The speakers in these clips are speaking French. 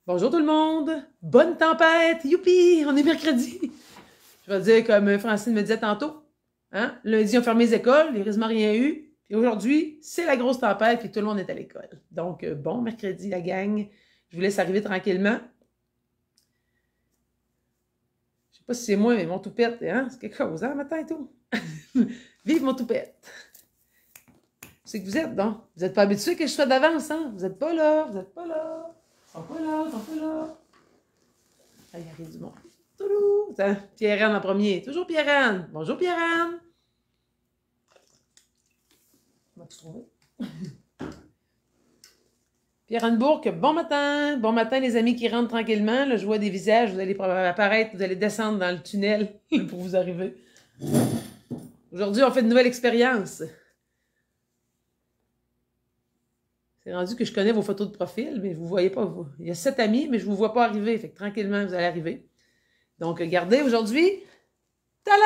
Bonjour tout le monde! Bonne tempête! Youpi! On est mercredi! Je vais dire comme Francine me disait tantôt. Hein? Lundi, on ferme les écoles, il n'y a quasiment rien eu. Puis aujourd'hui, c'est la grosse tempête, puis tout le monde est à l'école. Donc, bon mercredi, la gang. Je vous laisse arriver tranquillement. Je sais pas si c'est moi, mais mon toupette, hein? C'est quelque chose, hein, matin et tout. Vive mon toupette! C'est que vous êtes, donc. Vous n'êtes pas habitués que je sois d'avance, hein? Vous n'êtes pas là, vous n'êtes pas là. Ils sont pas là, ils sont pas là. Ah, il arrive du monde. Toulou! Pierre-Anne en premier. Toujours Pierre-Anne. Bonjour Pierre-Anne. On va te trouver. Pierre-Anne Bourque, bon matin. Bon matin les amis qui rentrent tranquillement. Là, je vois des visages, vous allez apparaître, vous allez descendre dans le tunnel pour vous arriver. Aujourd'hui, on fait une nouvelle expérience. C'est rendu que je connais vos photos de profil, mais vous ne voyez pas. Il y a 7 amis, mais je ne vous vois pas arriver. Fait que tranquillement, vous allez arriver. Donc, regardez, aujourd'hui, tadam!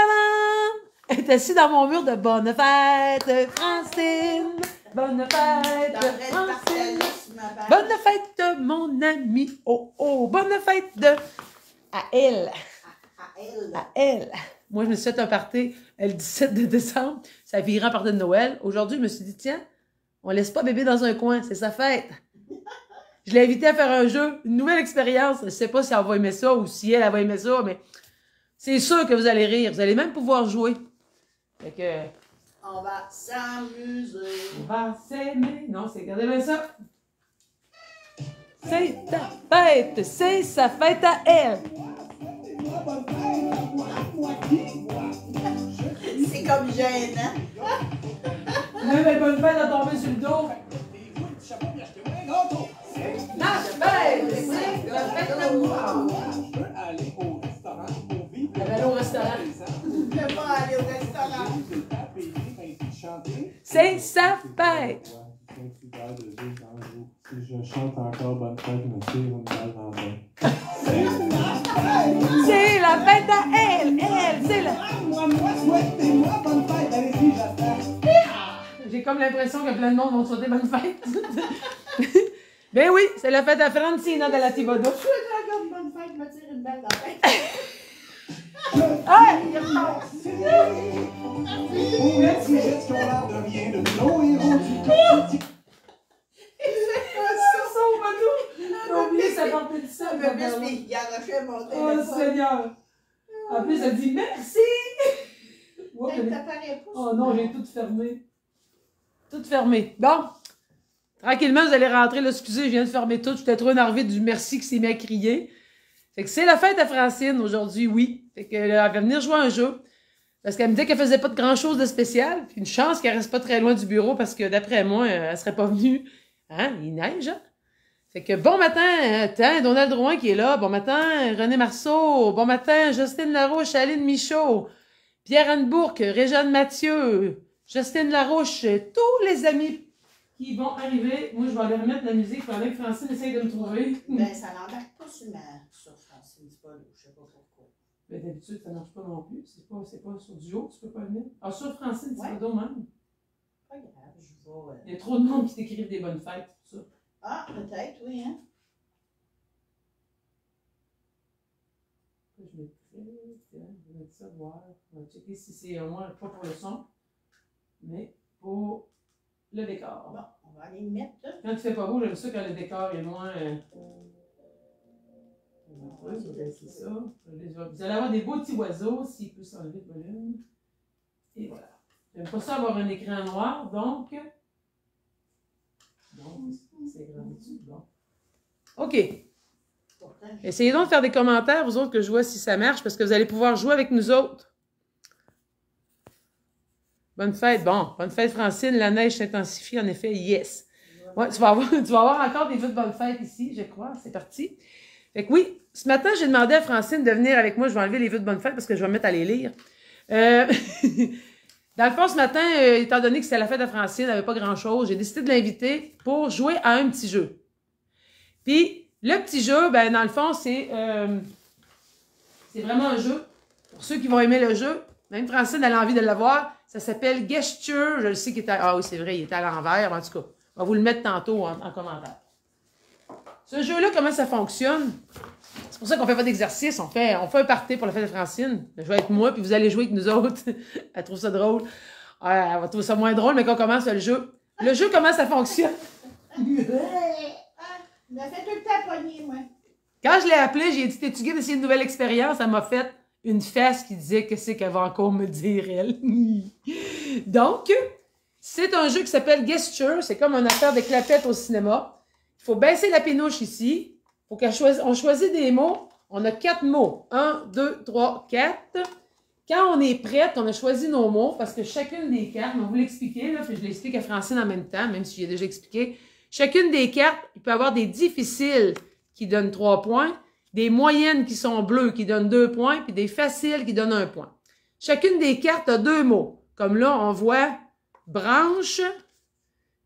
Elle est assise dans mon mur de bonne fête, Francine! Bonne fête, Francine! Bonne fête, mon ami! Oh, oh! Bonne fête à elle! À elle! Moi, je me suis fait un party le 17 de décembre. Ça virait en party de Noël. Aujourd'hui, je me suis dit, tiens, on laisse pas bébé dans un coin, c'est sa fête. Je l'ai invité à faire un jeu, une nouvelle expérience. Je ne sais pas si elle va aimer ça ou si elle va aimer ça, mais c'est sûr que vous allez rire. Vous allez même pouvoir jouer. Fait que... On va s'amuser. On va s'aimer. Non, c'est... Regardez bien ça. C'est ta fête. C'est sa fête à elle. C'est comme gênant. Même la bonne fête a tombé sur le dos. La fête, c'est la fête d'amour. Elle va aller au restaurant. Je ne peux pas aller au restaurant. C'est sa fête. Si je chante encore bonne fête, je me tire une balle dans le dos. C'est la fête à elle. Elle, c'est la... Moi, souhaitez-moi bonne fête. Allez-y, j'attends. J'ai comme l'impression que plein de monde vont te souhaiter bonne fête. Ben oui, c'est la fête à Francina de la Thibodeau. Je suis une bonne fête, je me tire une balle dans la tête. Hey! Pour les petits qu'on a devient de nos héros du petit. Ça, au bateau! J'ai oublié sa portée de ça. Je me mets, mais il arrachait mon Oh téléphone. Seigneur! En plus, elle dit merci! Ouais, Elle t'apparaît pas. oh non, j'ai tout fermé. Tout fermé. Bon. Tranquillement, vous allez rentrer. Là, excusez, je viens de fermer tout. J'étais trop énervée du merci qui s'est mis à crier. Fait que c'est la fête à Francine aujourd'hui, oui. Fait que, elle va venir jouer à un jeu. Parce qu'elle me disait qu'elle faisait pas de grand-chose de spécial. Puis une chance qu'elle reste pas très loin du bureau parce que d'après moi, elle serait pas venue. Hein? Il neige, hein? Fait que bon matin, Donald Drouin qui est là. Bon matin, René Marceau. Bon matin, Justine Larouche, Aline Michaud. Pierre-Anne Bourque, Réjeanne Mathieu, Justine Larouche, tous les amis qui vont arriver. Moi, je vais aller remettre la musique pendant que Francine essaye de me trouver. Ben, ça n'embarque pas sur Francine, c'est pas là, je sais pas pourquoi. Mais d'habitude, ça ne marche pas non plus. C'est pas sur du haut, tu peux pas le mettre. Ah, sur Francine, c'est Ouais. pas même. Pas grave, je vais. Il y a trop de monde qui t'écrivent des bonnes fêtes, pour ça. Ah, peut-être, oui, hein. Je vais mettre ça, voir. On va checker si c'est au moins pas pour le son, mais pour le décor. Bon, on va aller le mettre là. Quand il fait pas beau, j'aime ça quand le décor est moins. C'est ça. Vous allez avoir des beaux petits oiseaux s'il peut s'enlever le volume. Et voilà. J'aime pas ça avoir un écran noir, donc. Donc, c'est grandi. Bon. OK. Pourtant, Essayez donc de faire des commentaires, vous autres, que je vois si ça marche, parce que vous allez pouvoir jouer avec nous autres. Bonne fête. Bon, bonne fête, Francine. La neige s'intensifie, en effet. Yes. Ouais, tu vas avoir encore des vœux de bonne fête ici, je crois. C'est parti. Fait que oui, ce matin, j'ai demandé à Francine de venir avec moi. Je vais enlever les vœux de bonne fête parce que je vais me mettre à les lire. Dans le fond, ce matin, étant donné que c'était la fête de Francine, elle n'avait pas grand-chose, j'ai décidé de l'inviter pour jouer à un petit jeu. Puis, le petit jeu, ben dans le fond, c'est vraiment un jeu. Pour ceux qui vont aimer le jeu, même Francine, elle a envie de l'avoir. Ça s'appelle Gesture. Je le sais qu'il est à... Ah oui, c'est vrai, il est à l'envers. En tout cas, on va vous le mettre tantôt en commentaire. Fait que, Gesture. Gesture. Je le sais qu'il est à... Ah oui, c'est vrai, il est à l'envers. En tout cas, on va vous le mettre tantôt en commentaire. Fait que, Gesture. Je le sais qu'il est à... Ah oui, c'est vrai, il est à l'envers. En tout cas, on va vous le mettre tantôt en commentaire. Ce jeu-là, comment ça fonctionne? C'est pour ça qu'on fait pas d'exercice. On fait un party pour la fête de Francine. Je vais être moi, puis vous allez jouer avec nous autres. Elle trouve ça drôle. Elle va trouver ça moins drôle, mais quand on commence le jeu. Le jeu, comment ça fonctionne? Il m'a fait tout le temps pogner, moi. Quand je l'ai appelée, j'ai dit, t'es-tu game d'essayer une nouvelle expérience? Elle m'a fait une face qui disait qu'est-ce qu'elle va encore me dire, elle. Donc, c'est un jeu qui s'appelle Gesture. C'est comme une affaire de clapettes au cinéma. Il faut baisser la pénouche ici. Faut on choisit des mots. On a 4 mots. 1, 2, 3, 4. Quand on est prête, on a choisi nos mots parce que chacune des cartes, on va vous l'expliquer, là, puis je l'explique à Francine en même temps, même si j'ai déjà expliqué. Chacune des cartes, il peut y avoir des difficiles qui donnent 3 points, des moyennes qui sont bleues qui donnent 2 points, puis des faciles qui donnent 1 point. Chacune des cartes a 2 mots. Comme là, on voit branche,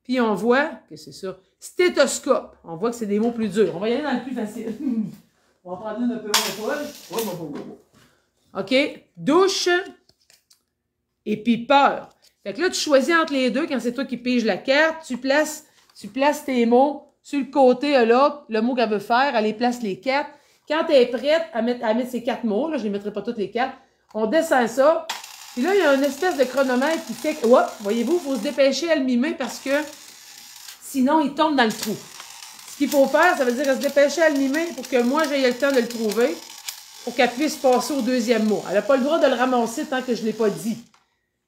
puis on voit, qu'est-ce que c'est ça? Stéthoscope. On voit que c'est des mots plus durs. On va y aller dans le plus facile. On va prendre une un peu moins folle. OK? Douche et puis peur. Fait que là, tu choisis entre les deux quand c'est toi qui piges la carte. Tu places tes mots sur le côté, là, le mot qu'elle veut faire. Elle les place les 4. Quand tu es prête à mettre ces 4 mots, là, je ne les mettrai pas toutes les 4, on descend ça. Puis là, il y a une espèce de chronomètre qui fait que, ouais, voyez-vous, il faut se dépêcher à le mimer parce que sinon, il tombe dans le trou. Ce qu'il faut faire, ça veut dire se dépêcher à le mimer pour que moi, j'aie le temps de le trouver pour qu'elle puisse passer au deuxième mot. Elle n'a pas le droit de le ramasser tant que je ne l'ai pas dit.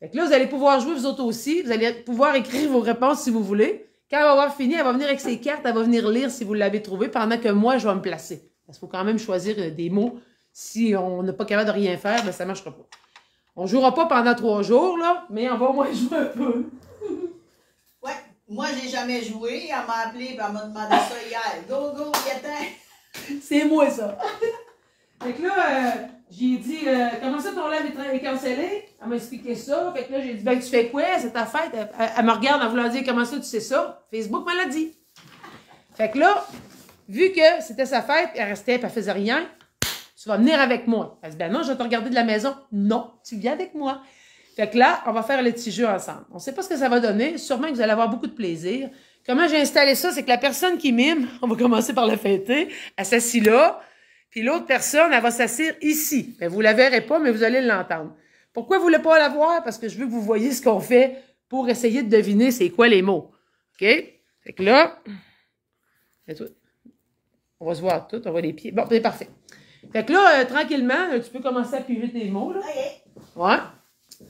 Fait que là, vous allez pouvoir jouer vous autres aussi. Vous allez pouvoir écrire vos réponses si vous voulez. Quand elle va avoir fini, elle va venir avec ses cartes, elle va venir lire si vous l'avez trouvé pendant que moi, je vais me placer. Parce qu'il faut quand même choisir des mots. Si on n'est pas capable de rien faire, ben ça ne marchera pas. On ne jouera pas pendant 3 jours, là, mais on va au moins jouer un peu. Ouais, moi, j'ai jamais joué. Elle m'a appelé et elle m'a demandé ça hier. Go, go, Gaëtan! C'est moi, ça. Fait que là, j'ai dit, comment ça ton live est cancellé? Elle m'a expliqué ça. Fait que là, j'ai dit, ben, tu fais quoi? C'est ta fête? Elle me regarde en voulant dire, comment ça tu sais ça? Facebook me l'a dit. Fait que là, vu que c'était sa fête, elle restait, puis elle faisait rien, tu vas venir avec moi. Elle dit, ben non, je vais te regarder de la maison. Non, tu viens avec moi. Fait que là, on va faire le petit jeu ensemble. On ne sait pas ce que ça va donner. Sûrement que vous allez avoir beaucoup de plaisir. Comment j'ai installé ça? C'est que la personne qui mime, on va commencer par la fêter, elle s'assit là. Puis l'autre personne, elle va s'asseoir ici. Ben, vous ne la verrez pas, mais vous allez l'entendre. Pourquoi vous ne voulez pas la voir? Parce que je veux que vous voyez ce qu'on fait pour essayer de deviner c'est quoi les mots. OK? Fait que là, on va se voir tout, on voit les pieds. Bon, c'est parfait. Fait que là, tranquillement, tu peux commencer à piger tes mots. Là. OK. Ouais.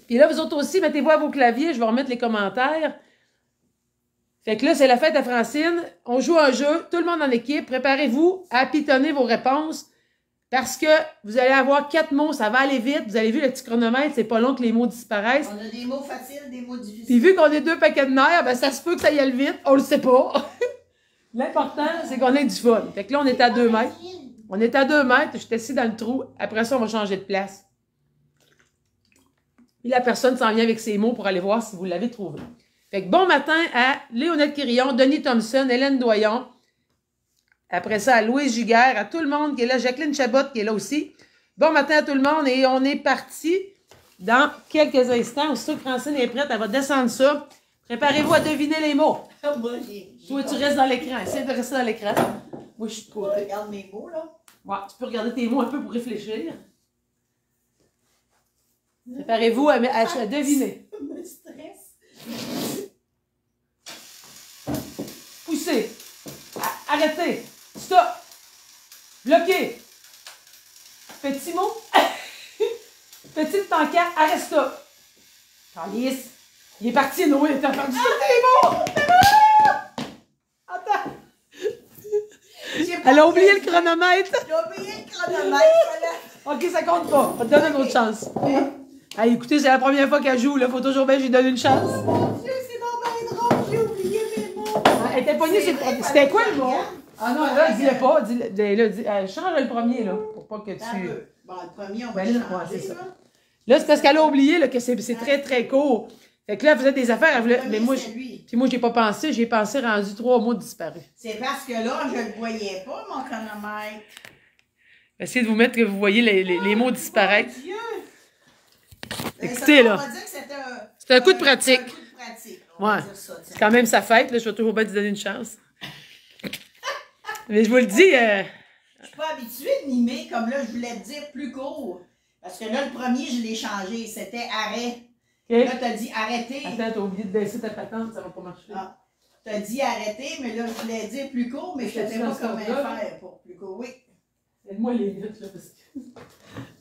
Puis là, vous autres aussi, mettez-vous à vos claviers. Je vais remettre les commentaires. Fait que là, c'est la fête à Francine. On joue un jeu. Tout le monde en équipe. Préparez-vous à pitonner vos réponses. Parce que vous allez avoir 4 mots. Ça va aller vite. Vous avez vu le petit chronomètre. C'est pas long que les mots disparaissent. On a des mots faciles, des mots difficiles. Puis vu qu'on est 2 paquets de nerfs, ben ça se peut que ça y aille vite. On le sait pas. L'important, c'est qu'on ait du fun. Fait que là, on est à 2 mètres. On est à 2 mètres. Je suis assis dans le trou. Après ça, on va changer de place. Puis la personne s'en vient avec ses mots pour aller voir si vous l'avez trouvé. Fait que bon matin à Léonette Quirillon, Denis Thompson, Hélène Doyon. Après ça, à Louise Giguère, à tout le monde qui est là. Jacqueline Chabot qui est là aussi. Bon matin à tout le monde et on est parti dans quelques instants. Aussitôt que Francine est prête, elle va descendre ça. Préparez-vous à deviner les mots. Moi, Toi, tu restes dans l'écran. Essaye de rester dans l'écran. Moi, je suis de côté. Regarde mes mots, là. Ouais, tu peux regarder tes mots un peu pour réfléchir. Préparez-vous à deviner. Je me stresse. Poussez. Arrêtez. Stop. Bloquez. Petit mot. Petite pancarte. Arrête stop. Calice. Il est parti, Noé. T'as perdu tous tes mots. Attends. Elle a oublié le chronomètre. J'ai oublié le chronomètre. OK, ça compte pas. On te donne une autre chance. Hey, écoutez, c'est la première fois qu'elle joue. Il faut toujours bien que je lui donne une chance. Oh mon Dieu, c'est donc bien drôle. J'ai oublié mes mots. Elle était pognée sur le... C'était quoi le mot? Ah non, là, dis-le pas. Change le premier, là, pour pas que tu... Bon, le premier, on va Ben, le là, ouais, changer, c'est ça. là. Là, c'est parce qu'elle a oublié là, que c'est très, très court. Fait que là, elle faisait des affaires. Elle voulait... Le Mais premier, moi, c'est lui. puis moi, j'ai pas pensé. J'ai pensé rendu 3 mots disparus. C'est parce que là, je le voyais pas, mon chronomètre. Essayez de vous mettre que vous voyez les mots disparaître. Mon Dieu! Écoutez, là. On va dire que C'est un coup de pratique. Un coup de pratique. On va Ouais. dire ça, tiens. C'est quand même sa fête. Là, je vais toujours bien te donner une chance. Mais je vous le dis, Je suis pas habituée de mimer comme là, je voulais te dire plus court. Parce que là, le premier, je l'ai changé. C'était arrêt. OK. Là, tu as dit arrêter. Attends, t'as oublié de baisser ta patente, ça va pas marcher. Ah. Tu as dit arrêter, mais là, je voulais dire plus court, mais je ne Fais-tu savais pas dans ce comment sens-là? faire pour plus court. Oui. Aide-moi les minutes, là, parce que...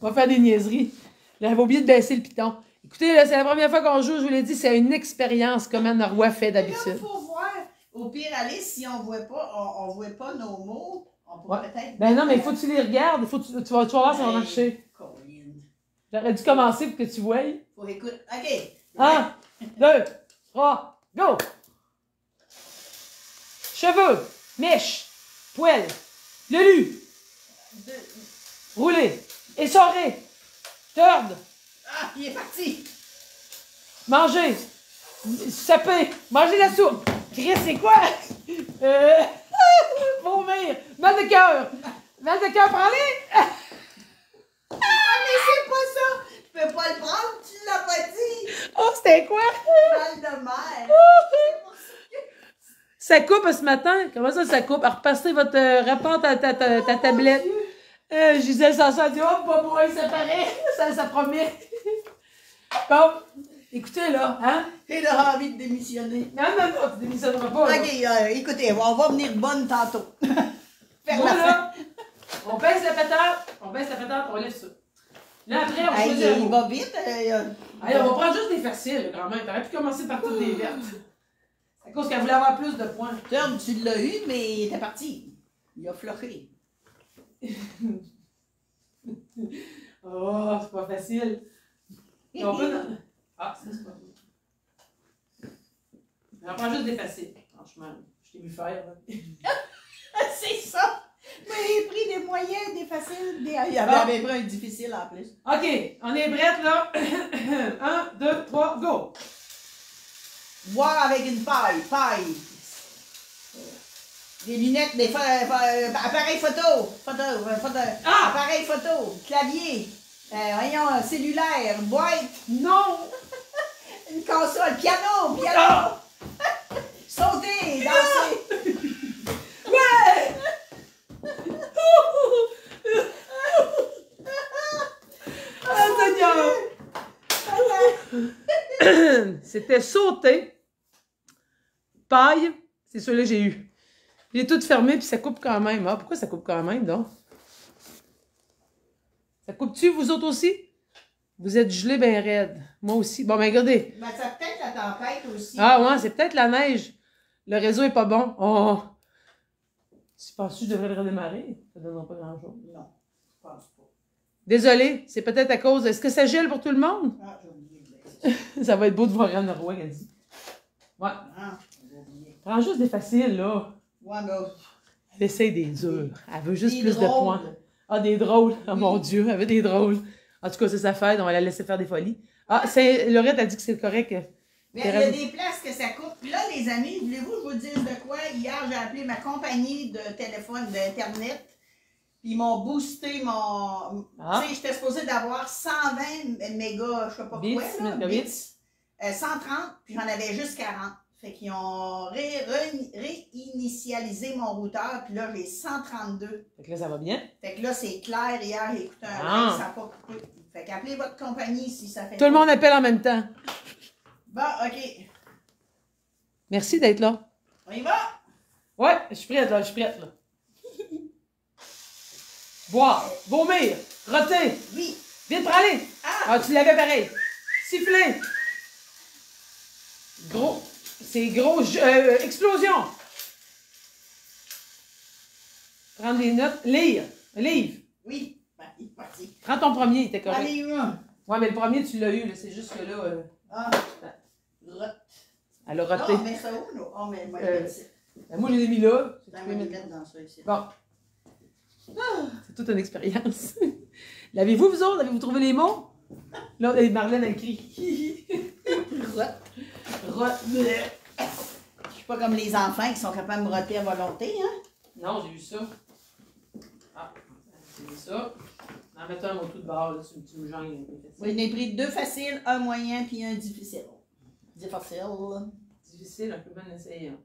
On va faire des niaiseries. J'avais oublié de baisser le piton. Écoutez, là, c'est la première fois qu'on joue, je vous l'ai dit, c'est une expérience, comme Anne Roy fait Mais là, il d'habitude. faut voir. Au pire, aller, si on voit pas, on voit pas nos mots, on pourrait peut-être... Ben non, mais il faut que tu les regardes, faut que tu vas voir si ça va marcher. Colline. J'aurais dû commencer pour que tu voies. Faut écouter. OK. 1, 2, 3, go! Cheveux, mèche, poêle, lelu, Deux. roulé, essoré, torde, Ah, il est parti. manger, saper, manger la soupe. Chris, c'est quoi? Vomir, mal de cœur. Mal de cœur, prends-les! Ah, mais c'est pas ça. Je peux pas le prendre, tu l'as pas dit. Oh, c'était quoi? Mal de mer. C'est pour ça que... Ça coupe ce matin. Comment ça coupe? Alors, repassez votre rapport à ta tablette. Gisèle Sanson a dit, oh, pas moi, ça paraît. Ça promet. Bon, écoutez, là, hein? Il a envie de démissionner. Non, tu démissionneras pas. Là. OK, écoutez, on va venir bonne tantôt. Faire Moi, la fin. là, on baisse la patente, on laisse ça. Là, après, on Hey, choisit un il mot. va vite. Allez, on va prendre juste des faciles, quand même. T'aurais pu commencer par toutes des vertes. C'est à cause qu'elle voulait avoir plus de points. Turn, tu l'as eu, mais il était parti. Il a floqué. Oh, c'est pas facile. Et on peut... Ah, ça, c'est pas bon. On prend juste des faciles, franchement. Je t'ai vu faire. Là. C'est ça. Mais j'ai pris des moyens, des faciles, des... Il avait pris un difficile en plus. OK, on est prête, là. 1, 2, 3, go! Boire avec une paille. Des lunettes, des appareil photo. Ah! Appareil photo. Clavier. Voyons, cellulaire. Boîte. Non! Une console. Piano. Ah! Sauter. Danser. Ouais! Ah, Seigneur! C'était sauter, paille, c'est celui-là que j'ai eu. J'ai tout fermé, puis ça coupe quand même. Ah, pourquoi ça coupe quand même, donc? Ça coupe-tu, vous autres aussi? Vous êtes gelés bien raides. Moi aussi. Bon, ben regardez. Ben, ça peut-être la tempête aussi. Ah ouais, c'est peut-être la neige. Le réseau est pas bon. Oh! Tu penses que je devrais le redémarrer? Ça ne donnera pas grand-chose. Non, je pense pas. Désolée, c'est peut-être à cause... Est-ce que ça gèle pour tout le monde? Ah, j'ai oublié de laisser. Ça va être beau de voir Anne Roy, elle dit. Ouais. Ah, j'ai oublié. Prends juste des faciles, là. Ouais, mais... Elle essaie des durs. Elle veut juste Des plus de drôles. points. Ah, des drôles. Oh Oui. mon Dieu, elle veut des drôles. En tout cas, c'est sa fête, on va la laisser faire des folies. Ah, Laurette a dit que c'est correct. Mais il y a des places que ça coupe. Puis là, les amis, voulez-vous que je vous dise de quoi? Hier, j'ai appelé ma compagnie de téléphone, d'Internet. Puis ils m'ont boosté mon... Ah. Tu sais, j'étais supposée d'avoir 120 mégas, je sais pas Bits, quoi, là, mégabits. bits. 130, puis j'en avais juste 40. Fait qu'ils ont réinitialisé mon routeur, puis là, j'ai 132. Fait que là, ça va bien. Fait que là, c'est clair. Hier, j'ai écouté un Ah. live, ça n'a pas coupé. Fait qu'appelez votre compagnie si ça fait... Tout le monde appelle en même temps. Bon, OK. Merci d'être là. On y va? Ouais, je suis prête, là. Boire, vomir, roter, Oui. vite praller. Ah! Ah, tu l'avais pareil. Siffler. Gros. C'est gros. Explosion. Prendre des notes. Lire. Un livre. Oui. Ben, il est parti. Prends ton premier, il était correct. Allez, un. Ouais, mais le premier, tu l'as eu. là. C'est juste que là, Ah. Rot. elle a roté. Non, on met ça où, là? Oh, mais moi, Euh, je Ben, moi, je l'ai mis là. vais le mettre dans ça ici. Bon. C'est toute une expérience. L'avez-vous, vous autres? Avez-vous trouvé les mots? Là, Marlène, elle crie. Rot. Je suis pas comme les enfants qui sont capables de me roter à volonté, hein? Non, j'ai eu ça. Ah, c'est ça. En mettant un mot tout de bord, là, tu me gênes. Oui, j'en ai pris 2 faciles, un moyen, puis un difficile. Difficile. Difficile, un peu bien essayé. Hein.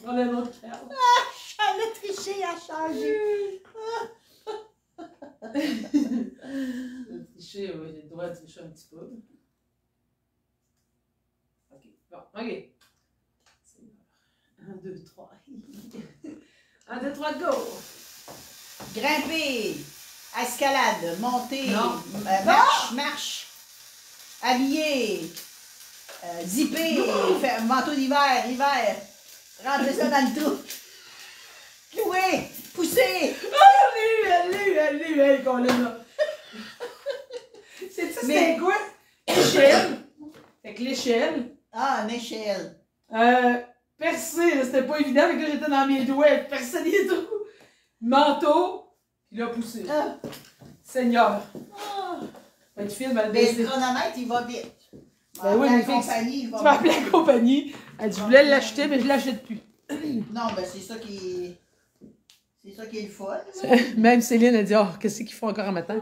prends le nom de carte. Elle a triché, elle a changé. J'ai triché, oui, j'ai le droit de tricher un petit peu. Ok, bon, ok. 1, 2, 3. 1, 2, 3, go! Grimper, escalade, monter, Non. marche, habiller, zipper, faire manteau d'hiver, rentrer ça dans le trou, clouer, pousser. Elle l'a eu, qu'on l'a là. C'est-tu c'était quoi? Échelle. Fait que l'échelle. Ah, une échelle. Percer, là, c'était pas évident, mais que j'étais dans mes doigts, percer des trous. Manteau, puis là, poussé. Ah. Seigneur. Ah. Fait que tu filmes, elle Mais baisse. le chronomètre, il va vite. Ben oui, la mais compagnie, il va tu m'as appelé vite. la compagnie. Elle dit, je voulais l'acheter, mais je l'achète plus. Non, ben c'est ça qui est le fun. Même Céline a dit, oh, qu'est-ce qu'ils font encore un matin?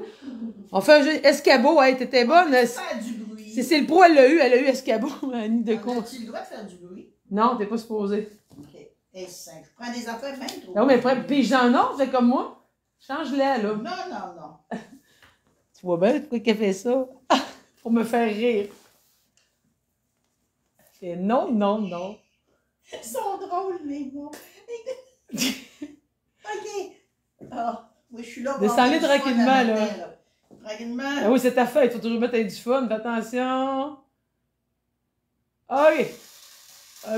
On fait un jeu escabeau, hey, t'étais bonne. Faire du bruit. C'est le pro, elle l'a eu escabeau, Annie de cours. As-tu le droit de faire du bruit? Non, t'es pas supposé. OK. Et 5. Je prends des affaires même trop. Non, mais puis j'en ai, c'est comme moi. Change-la, là. Non. Tu vois bien pourquoi qu'elle fait ça? Pour me faire rire. Et non. Ils sont drôles, les mots. OK. Ah, oui, je suis là. Descends-les tranquillement, là. Tranquillement. Ah oui, c'est ta fête, il faut toujours mettre du fun, fais attention. OK.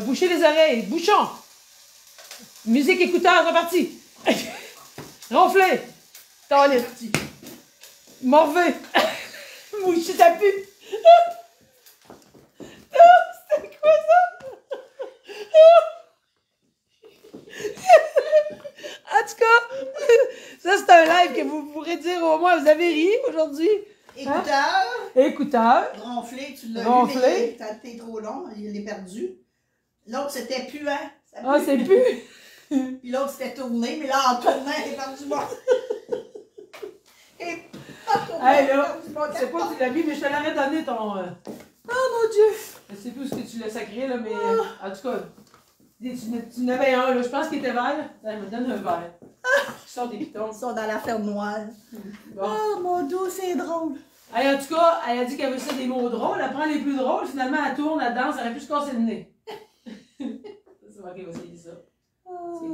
Boucher les oreilles, bouchon. Musique écouteur, c'est parti. Ronfler. Toilette. Morver. Moucher ta pute. C'était quoi ça? En tout cas, ça c'est un live que vous pourrez dire au moins, vous avez ri aujourd'hui. Écouteur. Écouteur. Ronfler, tu l'as Ronfler. eu, mais t'es trop long, il est perdu. L'autre, c'était puant. Ça Ah, pue. c'est plus. Puis l'autre, c'était tourné, mais là, en tournant, il est perdu bon. Et en tournant, Hey, il est là, perdu bon. je sais pas si tu l'as vu, mais je te l'aurais donné ton. Oh mon Dieu! Je sais plus où est-ce que tu l'as sacré, là, mais en tout cas, tu en avais un, là. Je pense qu'il était vert. Elle me donne un vert. Qui sort des pitons. Ils sont dans la ferme noire. Bon. Oh mon Dieu, c'est drôle. Hey, en tout cas, elle a dit qu'elle veut ça des mots drôles. Elle prend les plus drôles. Finalement, elle tourne, elle danse. Elle aurait pu se casser le nez. C'est ok, on va essayer ça.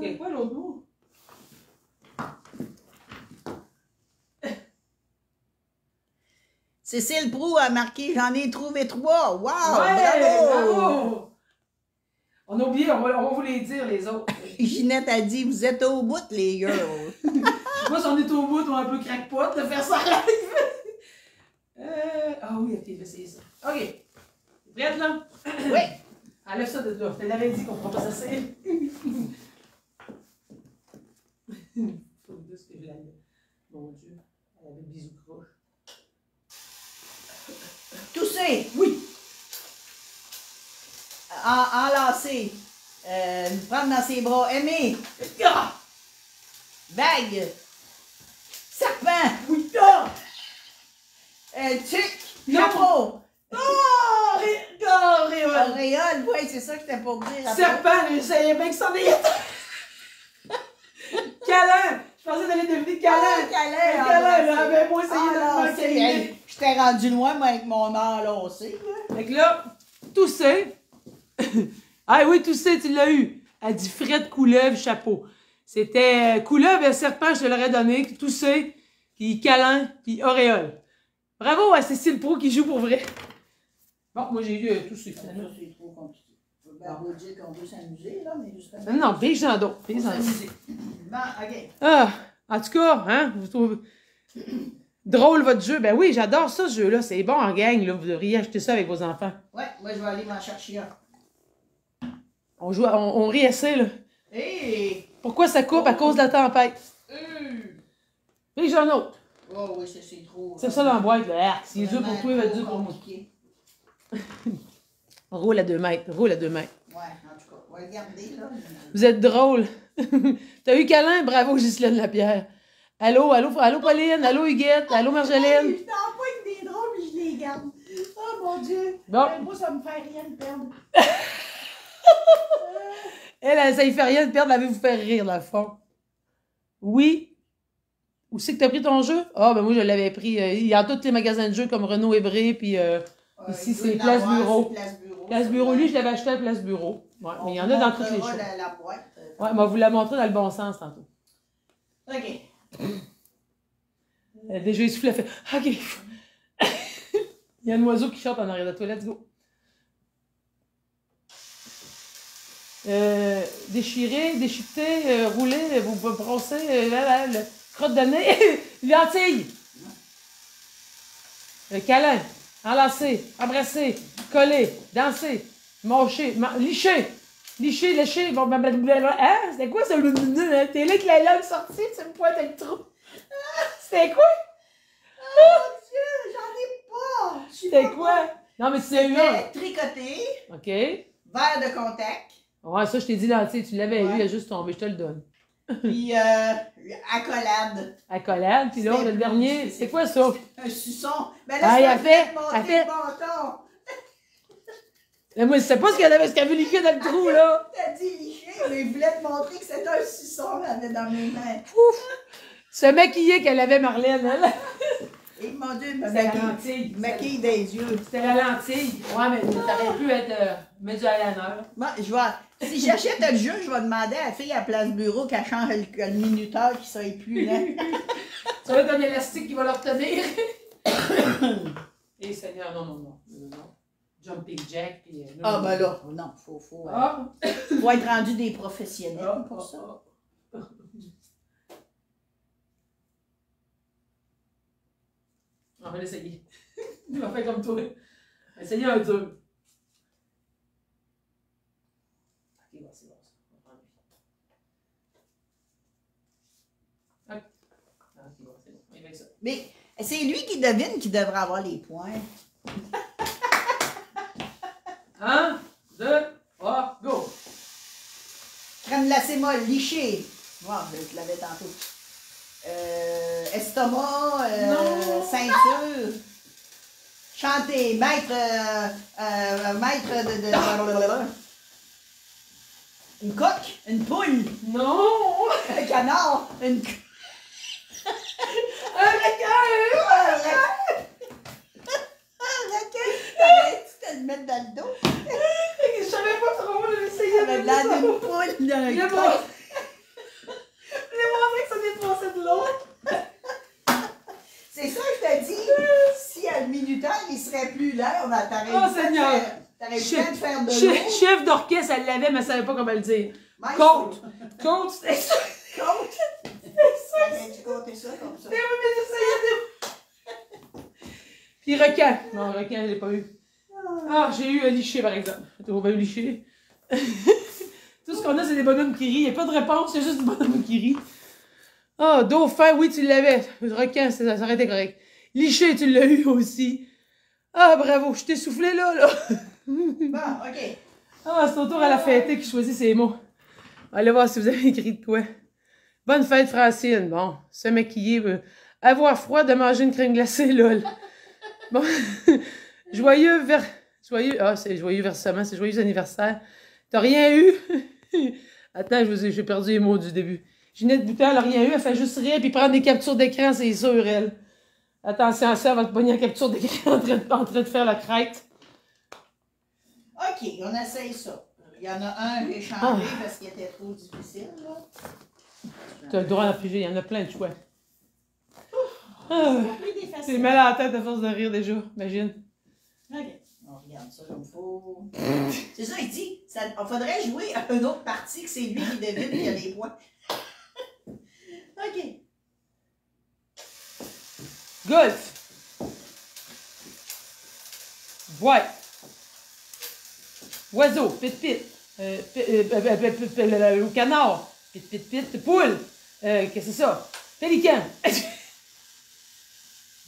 C'est quoi l'autre mot? Cécile Proulx a marqué « J'en ai trouvé 3 ». Wow! Ouais, Bravo! On a oublié, on va vous les dire, les autres. Ginette a dit « Vous êtes au bout, les girls! Moi, si on est au bout, on est un peu crackpot de faire ça live. Ah oui, ok, je vais essayer ça. Ok. Prête, là? » Oui! Enlève ça de là. Je te l'avais dit qu'on ne pourra pas s'asseoir. Faut dire ce que je l'avais. Mon Dieu. Elle avait bisou croche. Tousser! Oui! Enlacer. Prendre dans ses bras. Aimer. Ah! Bague. Serpent. Oui! Ah! Tuc. Non. Chapeau. Oh! Réole! Auréole. Oui, c'est ça que c'était pour dire. Serpent, je savais bien que c'en est. Câlin! Je pensais d'aller devenir câlin! Câlin. Câlin, là, ben moi, essayé de me Enlacer. manquer. Hey, je t'ai rendu loin, moi, avec mon enlacé. Fait que là, tousser. Ah oui, tousser, tu l'as eu. Elle dit Fred, couleuvre, chapeau. C'était couleuvre et serpent, je te l'aurais donné. Tousser, puis câlin, puis auréole. Bravo à Cécile Proulx qui joue pour vrai. Bon, moi j'ai eu tousser Ça, finalement. c'est trop compliqué. Ben, on va dire qu'on peut s'amuser, là, mais justement. Non, pige dans d'autres. Faut s'amuser. Bon, OK. Ah, en tout cas, hein, vous trouvez drôle votre jeu? Ben oui, j'adore ça, ce jeu-là. C'est bon en gang, là. Vous devriez acheter ça avec vos enfants. Ouais, moi, je vais aller m'en chercher un. On joue, on rit assez, là. Hey! Pourquoi ça coupe? À cause de la tempête. Pige un autre. Oh oui, c'est trop. C'est ça dans la boîte, là. Ah, s'il est dur pour toi, il va être dur pour moi. Compliqué. Roule à 2 mètres, roule à 2 mètres. Ouais, en tout cas, on va regarder, là. Vous êtes drôle. T'as eu câlin? Bravo, Ghislaine Lapierre. Allô, Pauline, allô, Huguette, allô, Marjolaine. Je t'en pas avec des drôles, mais je les garde. Oh mon Dieu. Bon. Moi, ça me fait rien de perdre. Elle, ça y fait rien de perdre, elle veut vous faire rire, dans le fond. Oui. Où c'est que t'as pris ton jeu? Ah, ben moi, je l'avais pris. Il y a tous les magasins de jeux comme Renaud Ébré, puis ici, c'est Place Bureau. Place Bureau, lui, je l'avais acheté à Place Bureau. Ouais, mais il y en a dans toutes les choses. La boîte. Ouais, mais on vous l'a montré dans le bon sens tantôt. OK. Déjà essoufflé, elle fait OK. Il y a un oiseau qui chante en arrière de toi. Let's go. Déchirer, déchiqueter, rouler, vous brosser, le crotte de nez, lentilles. Câlin, enlacer, embrasser, coller, danser, mâcher, licher. Licher, lécher, bon, hein? C'était quoi ça? T'es là avec la langue sortie, tu me pointes le trou. C'était quoi? Oh mon Dieu, j'en ai pas! C'était quoi? Non, mais tu l'as eu un. Tricoté. OK. Verre de contact. Ouais, ça, je t'ai dit lentilles, tu l'avais eu, il a juste tombé, je te le donne. Puis, accolade. Accolade, puis là, le dernier, c'est quoi ça? Un suçon. Mais Ah, là, elle c'est fait. le bâton. Là, moi, je sais pas ce qu'elle veut licher dans le trou, là. T'as dit licher, mais il voulait te montrer que c'était un suçon qu'elle avait dans mes mains. Ouf! Se maquiller qu'elle avait, Marlène, hein? Et mon Dieu, C'était la lentille. maquille des yeux. C'était la lentille. Ouais, mais t'aurais pu être médiu à l'honneur. Bon, si j'achète le jeu, je vais demander à la fille à Place Bureau qu'elle change le minuteur qui serait plus là. Ça va être un élastique qui va leur tenir. Eh, Seigneur, non. Jumping jack, puis... Ah, ben là, non, faut être rendu des professionnels pour ça. On va l'essayer. On va faire comme toi. Essayez un dur. Ok, bon, c'est bon ça. On va prendre. Ok, bon, c'est bon. On y va avec ça. Mais c'est lui qui devine qui devrait avoir les points. 1, 2, 3, go! Crème glacée molle, liché. Wow, je l'avais tantôt. Estomac, ceinture. Chanter, maître de... Une coque, une poule. Non! Un canard, une... Un requin! Un requin! T'arrêtes-tu de le mettre dans le dos? Je savais pas trop, j'ai essayé Ça va de l'air ça. d'une poule, d'un Il a coq. montré que ça dépassait de l'autre. C'est ça que je te dis. Si à le minuteur, il serait plus là, on t'aurais Oh, Seigneur. T'aurais eu le temps de faire de l'eau. Chef d'orchestre, elle l'avait, mais elle savait pas comment le dire. Maestro. Compte, c'était ça. Compte. T'aurais dû compter ça comme ça. Mais oui, mais j'essayais de... Puis requin. Non, requin, je l'ai pas eu. Ah, j'ai eu un liché, par exemple. T'as pas eu liché? Tout ce qu'on a, c'est des bonhommes qui rient. Il n'y a pas de réponse, c'est juste des bonhommes qui rient. Ah, dauphin, oui, tu l'avais. Requin, ça aurait été correct. Liché, tu l'as eu aussi. Ah, bravo, je t'ai soufflé là. Bon, OK. Ah, c'est au tour à la fêtée qui choisit ses mots. Allez voir si vous avez écrit de quoi. Bonne fête, Francine. Bon, se maquiller. Avoir froid de manger une crème glacée, lol. Bon, joyeux ah, c'est joyeux versement, c'est joyeux anniversaire. T'as rien eu? Attends, j'ai perdu les mots du début. Ginette Boutin, elle a rien eu, elle fait juste rire puis prendre des captures d'écran, c'est sûr, elle. Attention à ça, elle va te pogner en capture d'écran en train de faire la crête. OK, on essaye ça. Il y en a un que j'ai changé parce qu'il était trop difficile, là. Tu as le droit d'en piger, il y en a plein de choix. C'est mal à la tête à force de rire déjà, imagine. OK. On regarde ça comme faut. C'est ça, il dit. Il faudrait jouer à une autre partie que c'est lui qui devine qui a les points. OK. Golf. Boîte. Oiseau. Pit-pit. Au canard. Pit-pit-pit. Poule. Qu'est-ce que c'est ça? Pélican.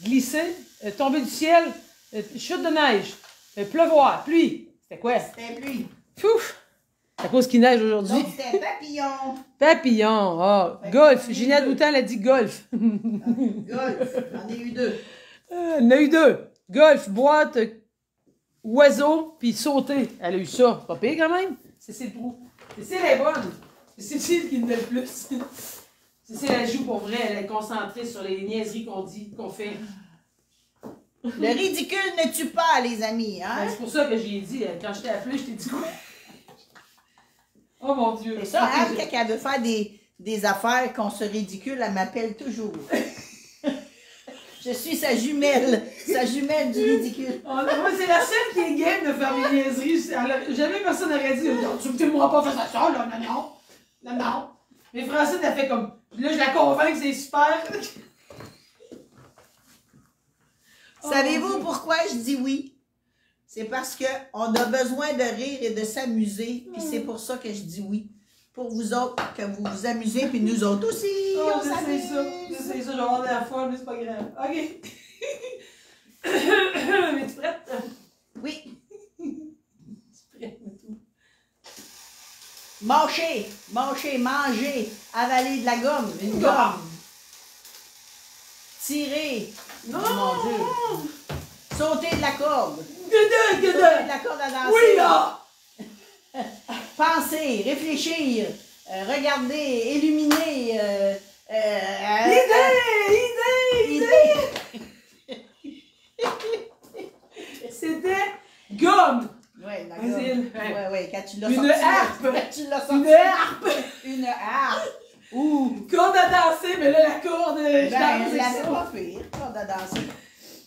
Glisser. Tomber du ciel. Chute de neige. Pleuvoir. Pluie. C'était quoi? C'était pluie. Fouf! C'est à cause qu'il neige aujourd'hui. Donc, c'était papillon. Papillon. Ah, golf. Ginette Boutin, elle a dit golf. Golf. J'en ai eu deux. Il y en a eu deux. Golf, boîte, oiseau, puis sauter. Elle a eu ça. C'est pas pire quand même. Cécile Proulx. Cécile est bonne. C'est Cécile qui nous donne le plus. Cécile, elle joue pour vrai. Elle est concentrée sur les niaiseries qu'on dit, qu'on fait. Le ridicule ne tue pas, les amis. Hein? Ben, c'est pour ça que j'ai dit, quand je t'ai appelé, je t'ai dit quoi? Oh mon Dieu. C'est ça, Anne, quand elle veut faire des affaires qu'on se ridicule, elle m'appelle toujours. Je suis sa jumelle du ridicule. Oh, moi, c'est la seule qui est game de faire mes niaiseries. Jamais personne n'aurait dit, tu ne m'auras pas fait ça, là, non. Mais Francine, elle fait comme, là, je la convainc que c'est super. Savez-vous pourquoi je dis oui? C'est parce qu'on a besoin de rire et de s'amuser, puis c'est pour ça que je dis oui. Pour vous autres, que vous vous amusez, puis nous autres aussi, on s'amuse. Je sais ça, je vais avoir de la foi, mais c'est pas grave. OK. Es-tu prête? Oui. Es-tu prête? Mâcher, manger, avaler de la gomme, une gomme. Tirer. Non! Mon Dieu. Sauter de la corde. Gueudin! Sauter de la corde à danser. Oui, là! Penser, réfléchir, regarder, illuminer. Idée! C'était gomme! Ouais, la Vas-y, gomme. ouais. Ouais, quand tu l'as Une sorti. harpe! Quand tu l'as sorti. Une harpe! Une harpe. Corde à danser, mais là, la corde, je Ben, danse elle avec avait ça. pas pire, corde à danser.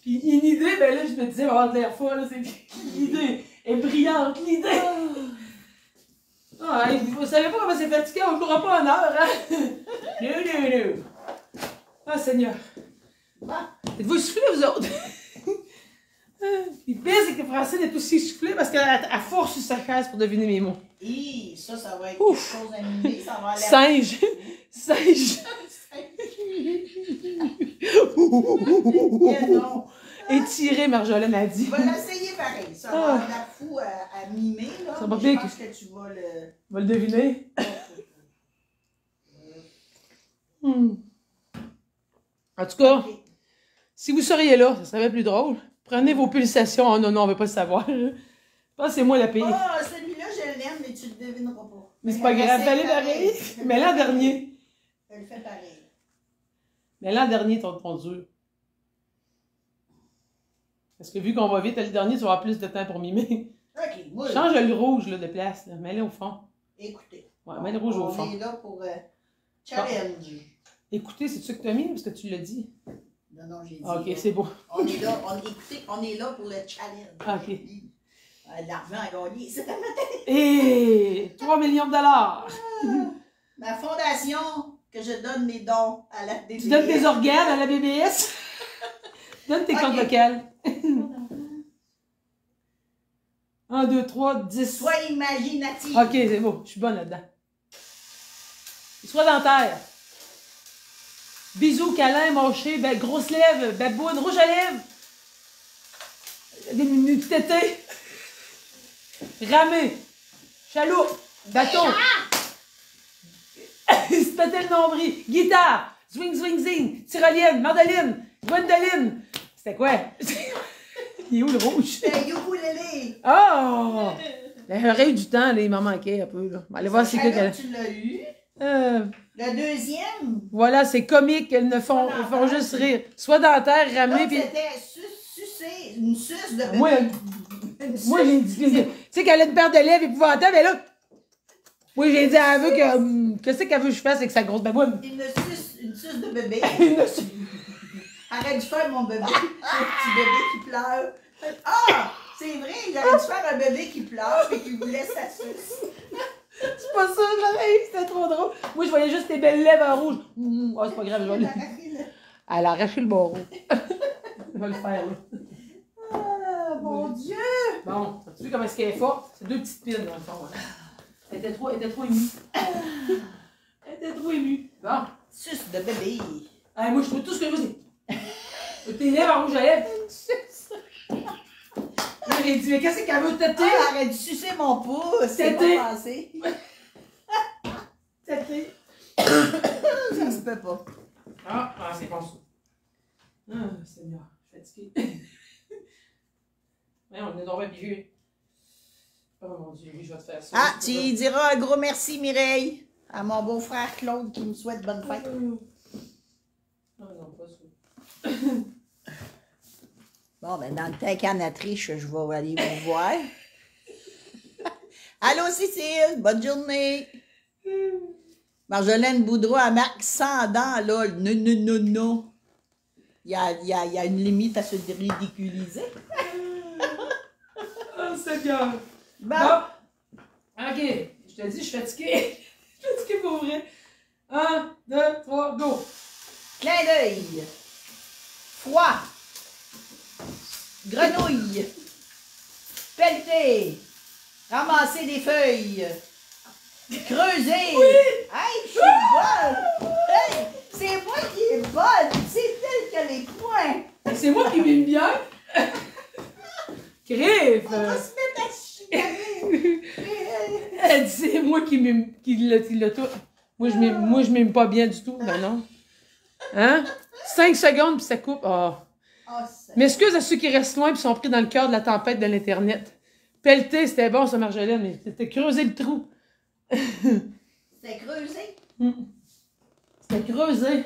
Puis une idée, ben là, je me disais, avoir de l'air folle, là, c'est l'idée est brillante, l'idée! Ah, vous savez pas comment c'est fatigué, on ne jouera pas en heure, hein? Non. Ah, Seigneur. Êtes-vous essoufflés, vous autres? Le pire, c'est que Francine est aussi essoufflée parce qu'elle force sur sa chaise pour deviner mes mots. Hi, ça va être Ouf. quelque chose d'animé, ça va aller. Singe! Non. Étiré, Marjolaine a dit. Tu vas l'essayer pareil. Ça va être la fou à mimer, là. Ça va mais bien je que- pense que tu vas le... On va le deviner. En tout cas, si vous seriez là, ça serait bien plus drôle. Prenez vos pulsations. Oh non, on ne veut pas le savoir. Je pense que c'est moi la pire. Ah, celui-là, je l'aime, mais tu le devineras pas. Mais c'est pas grave, fallait pareil. Mais l'an dernier. Elle fait pareil. Mais l'an dernier, ton dur. Parce que vu qu'on va vite, le dernier, tu vas avoir plus de temps pour mimer. OK, moi, Change le rouge là, de place. Là. Mets-le au fond. écoutez. Ouais, mets le rouge au On fond. est là pour challenge. Écoutez, c'est ça que tu as mis parce que tu l'as dit. Non, j'ai dit. Ah, ok, c'est beau. On est là, écoutez, on est là pour le challenge. Ah, ok. L'argent à gagner, c'est ta Et 3 millions de dollars. Ma fondation, que je donne mes dons à la DBS. Tu donnes tes organes à la BBS. Donne tes comptes Ok. vocales. 1, 2, 3, 10. Sois imaginatif. Ok, c'est beau. Je suis bonne là-dedans. Sois dentaire. Bisous, câlin, mâché, grosse lèvres, baboune, rouge à lèvres. Des minutes tétées. Ramé. Chaloupe. Bâton. Se péter le nombril. Guitare. Zwing, zwing, zing. Tyrolienne. Mandoline. Gwendoline. C'était quoi? Il est où le rouge? Ukulélé. Oh! J'aurais eu du temps, là, il m'en manquait un peu. Là. Allez voir c'est quoi qu'elle. Tu l'as eu. Euh, Le deuxième, voilà, c'est comique, elles ne font, elles font juste rire. Soit dentaire, ramé, puis. c'était sucer, une suce de bébé. Moi, j'ai dit. Tu sais qu'elle a une paire de lèvres épouvantable, mais là. Oui, j'ai dit à elle veut que. Qu'est-ce qu'elle veut que je fasse avec sa grosse baboune? Une suce de bébé. Une suce. Arrête de faire mon bébé. Un petit bébé qui pleure. Ah! C'est vrai, il aurait dû faire un bébé qui pleure et qui voulait sa suce. C'est pas ça, j'aurais eu, c'était trop drôle. Moi, je voyais juste tes belles lèvres en rouge. Oh, c'est pas grave, je vais le. Elle a arraché le barreau. Je vais le faire, là. Ah, mon Dieu! Bon, as-tu vu comment est-ce qu'elle est forte? C'est 2 petites piles, dans le fond. Hein. Elle était trop émue. Elle était trop émue. Bon. Suce de bébé. Allez, moi, je trouve tout ce que je veux, c'est. Tes lèvres en rouge à lèvres. Moi, j'ai dit, mais qu'est-ce qu'elle veut têter? Ah, elle aurait dû sucer mon pouce. C'est Tété. pas passé. Têter. Ça se peut pas. Ah, c'est bon ça. Ah, Seigneur, je suis fatiguée. Ouais, on est dans le vieux. Oh mon Dieu, oui, je vais te faire ça. Ah, tu y diras un gros merci, Mireille, à mon beau-frère Claude qui me souhaite bonne fête. Ah non, pas ça. Bon, ben dans le temps qu'Anna triche, je vais aller vous voir. Allô, Cécile, bonne journée. Marjolaine Boudreau, elle marque 100 dents, là. Non, non, non, non. Il y a une limite à se ridiculiser. Oh, Seigneur. Bon. Bon. OK. Je te dis, je suis fatiguée. Je suis fatiguée pour vrai. 1, 2, 3, go. Clin d'œil. Froid. Grenouille. Pelleter. Ramasser des feuilles. Creuser. Oui. Hey, je suis bonne. Hey, c'est moi qui est bonne. C'est elle qui a les points. C'est moi qui m'aime bien. Crève. On va se mettre à chicaner. Elle dit, c'est moi qui l'a tout. Moi, je m'aime pas bien du tout. Ben non. Hein? 5 secondes, puis ça coupe. Oh. Oh, M'excuse à ceux qui restent loin et sont pris dans le cœur de la tempête de l'Internet. Pelleter, c'était bon, ça, Marjolaine, mais c'était creuser le trou. C'était creusé. C'était creuser.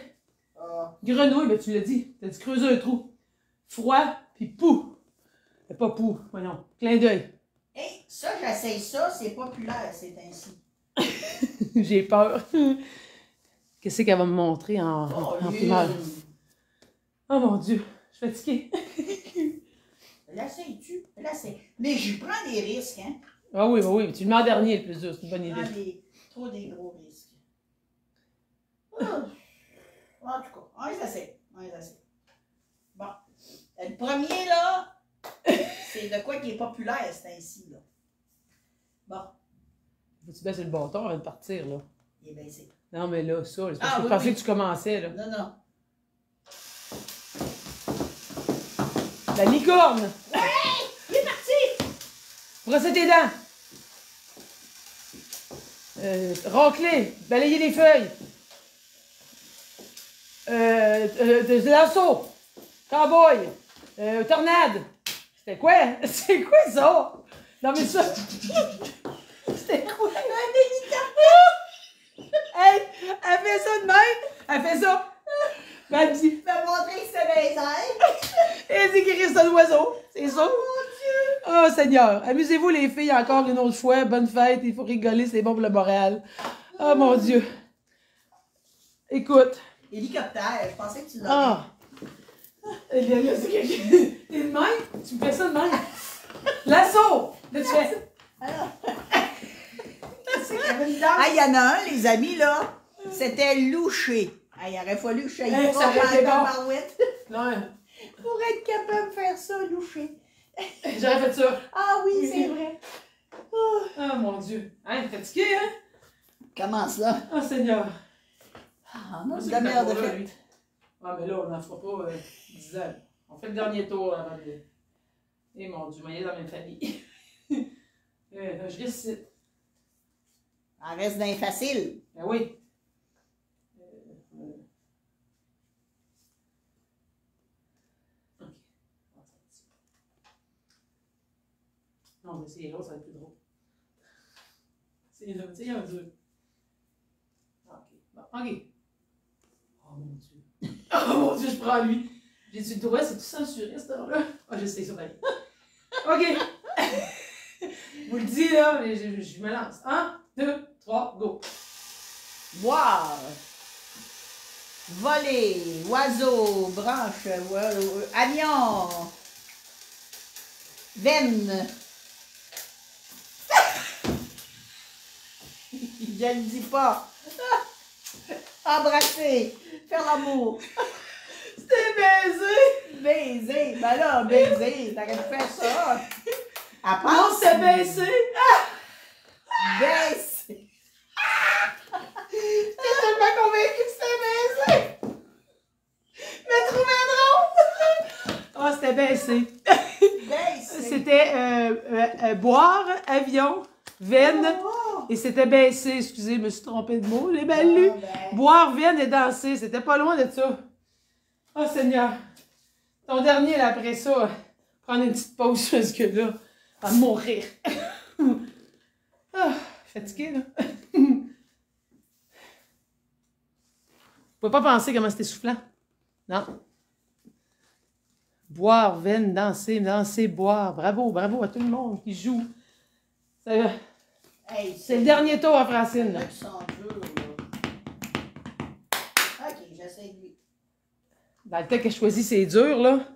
Oh. Grenouille, ben tu l'as dit. T'as dit creuser un trou. Froid, puis pou. C'est pas pou, voyons. Clin d'œil. Hey, ça, j'essaye ça, c'est populaire, c'est ainsi. J'ai peur. Qu'est-ce qu'elle va me montrer en primaire? Oh mon Dieu, je suis fatiguée. L'essayes-tu? L'essaye. Mais je prends des risques, hein? Ah oui, oui, tu le mets en dernier le plus dur, c'est une bonne idée. Trop des gros risques. En tout cas, on les essaie. Bon. Le premier, là, c'est de quoi qui est populaire, c'est ainsi, là. Bon. Faut-tu baisser le bâton avant de partir, là? Il est baissé. Non, mais là, ça, c'est parce Ah, que je oui, pensais oui. que tu commençais, là. Non. La licorne! Ouais! Il est parti! Brosser tes dents! Racler, balayer les feuilles. Des lasso. Cowboy. Tornade. C'était quoi? C'est quoi ça? Non mais ça. C'était quoi? Un hélicoptère! Hey, elle fait ça de même. Elle fait ça. Ben, elle dit. Je vais montrer que c'est des airs. Elle dit qu'il reste un oiseau. C'est ça. Oh mon Dieu! Oh Seigneur. Amusez-vous les filles encore une autre fois. Bonne fête. Il faut rigoler. C'est bon pour le moral. Oh mon Dieu. Écoute. Hélicoptère, je pensais que tu l'avais. Ah! T'es de même? Tu me fais ça de même? Lasso! Là, tu fais. Alors. Ah, il y en a un, les amis, là. C'était louché. Ah, il aurait fallu que je Hey, ça pas aurait été mal de bon. barouette Non, pour être capable de faire ça, louché. j'aurais fait ça. Ah oui, Oui. c'est vrai. Oh. Oh mon Dieu. Hein, fatigué, hein? Commence là. Oh Seigneur. Ah, on a Moi, de c'est la que merde de t'as pas là, fête. lui. Ah, mais là, on n'en fera pas 10 ans. On fait le dernier tour avant de. Eh mon Dieu, moi, il est dans la même famille. Je risque. Elle reste dans les faciles. Ben oui. Ok. Non, mais c'est l'autre, ça va être plus drôle. C'est là, tu sais, il y a un dur. Ok. Bon, ok. Oh mon Dieu. Oh mon Dieu, je prends lui. J'ai-tu le droit, c'est tout censuré, cette heure-là? Ah, je sais ça, d'aller. Ok. Je vous le dis, là, mais je me lance. 1, 2, 3, go. Boire. Voler. Oiseau. Branche. Avion. Veine. Je ne le dis pas. Embrasser. Faire l'amour. C'était baisé. Baiser. Ben là, baiser. T'aurais pu faire ça. À part. Non, c'était baissé. Baisser. J'étais tellement convaincue que c'était baissé. Mais trouvé drôle. Oh, c'était baissé. Baisser. C'était boire, avion, veine. Oh. Et c'était baissé. Excusez, je me suis trompée de mot. J'ai mal lu. Ah, ben. Boire, veine et danser. C'était pas loin de ça. Oh Seigneur. Ton dernier, là, après ça. prendre une petite pause parce que là, à mourir. Ah, fatiguée, là. Vous pouvez pas penser comment c'était soufflant. Non. Boire, veine, danser, danser, boire. Bravo, bravo à tout le monde qui joue. Hey, C'est le dernier tour à Francine. Là. là qui sont durs, là. OK, j'essaie de lui. Dans le temps qu'elle choisit, c'est dur, là.